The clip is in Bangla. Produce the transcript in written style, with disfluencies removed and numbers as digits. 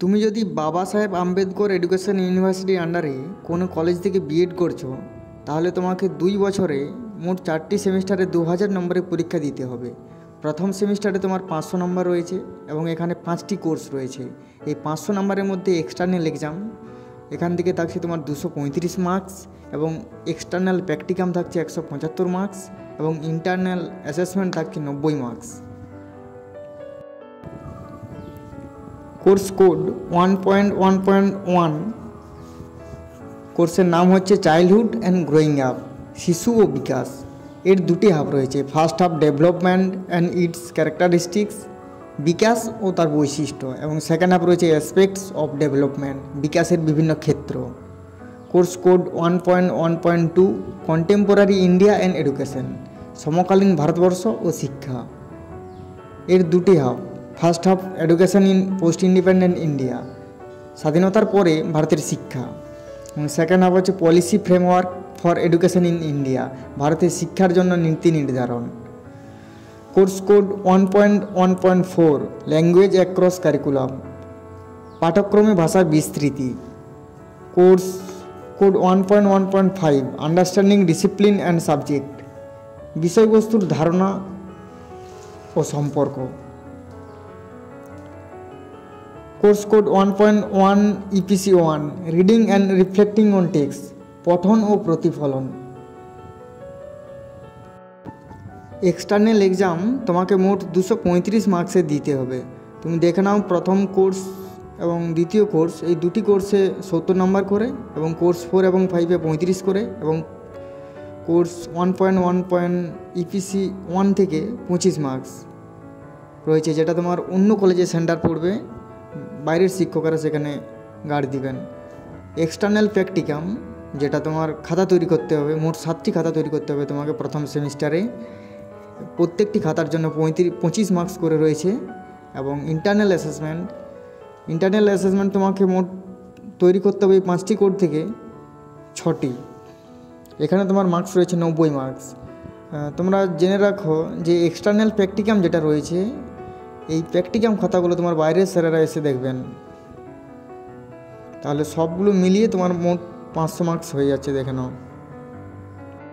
তুমি যদি বাবা সাহেব আম্বেদকর এডুকেশন ইউনিভার্সিটির আন্ডারে কোনো কলেজ থেকে বিএড করছো, তাহলে তোমাকে 2 বছরে মোট 4টি সেমিস্টারে 2000 নম্বরের পরীক্ষা দিতে হবে। প্রথম সেমিস্টারে তোমার 500 নম্বর রয়েছে এবং এখানে 5টি কোর্স রয়েছে। এই 500 নম্বরের মধ্যে এক্সটার্নাল এক্সাম, এখান থেকে থাকছে তোমার 235 মার্কস এবং এক্সটার্নাল প্র্যাকটিকাম থাকছে 175 মার্কস এবং ইন্টারনাল অ্যাসেসমেন্ট থাকছে 90 মার্কস। কোর্স কোড 1.1.1 কোর্সের নাম হচ্ছে চাইল্ডহুড অ্যান্ড গ্রোয়িং আপ, শিশু ও বিকাশ। এর দুটি হাব রয়েছে, first half development and its characteristics, বিকাশ ও তার বৈশিষ্ট্য, এবং সেকেন্ড হাব রয়েছে অ্যাসপেক্টস অফ ডেভেলপমেন্ট, বিকাশের বিভিন্ন ক্ষেত্র। Course code 1.1.2 contemporary India and education, সমকালীন ভারতবর্ষ ও শিক্ষা। এর দুটি half, first half education in post independent India, স্বাধীনতার পরে ভারতের শিক্ষা, এবং সেকেন্ড হাফ হচ্ছে policy framework for education in India, ভারতের শিক্ষার জন্য নীতি নির্ধারণ। Course code 1.1.4 language across curriculum, পাঠ্যক্রমে ভাষার বিস্তৃতি। Course code 1.1.5 understanding discipline and subject, বিষয়বস্তুর ধারণা ও সম্পর্ক। Course code 1.1 EPC1 reading and reflecting on text, পঠন ও প্রতিফলন। এক্সটার্নাল এক্সাম তোমাকে মোট 235 মার্কসে দিতে হবে। তুমি দেখে নাও, প্রথম কোর্স এবং দ্বিতীয় কোর্স, এই দুটি কোর্সে 70 নম্বর করে, এবং কোর্স 4 এবং 5-এ 35 করে, এবং কোর্স 1.1 EPC1 থেকে 25 মার্কস রয়েছে, যেটা তোমার অন্য কলেজে সেন্টার পড়বে, বাইরের শিক্ষকরা সেখানে গার্ড দিবেন। এক্সটার্নাল প্র্যাকটিকাম, যেটা তোমার খাতা তৈরি করতে হবে, মোট 7টি খাতা তৈরি করতে হবে তোমাকে প্রথম সেমিস্টারে, প্রত্যেকটি খাতার জন্য 25 মার্কস করে রয়েছে। এবং ইন্টারনাল অ্যাসেসমেন্ট তোমাকে মোট তৈরি করতে হবে 5টি কোড থেকে 6টি, এখানে তোমার মার্কস রয়েছে 90 মার্কস। তোমরা জেনে রাখো যে এক্সটার্নাল প্র্যাকটিকাম যেটা রয়েছে, এই প্র্যাকটিকাম খাতাগুলো তোমার বাইরের স্যারেরা এসে দেখবেন, তাহলে সবগুলো মিলিয়ে তোমার মোট 500 মার্কস হয়ে যাচ্ছে, দেখে নাও।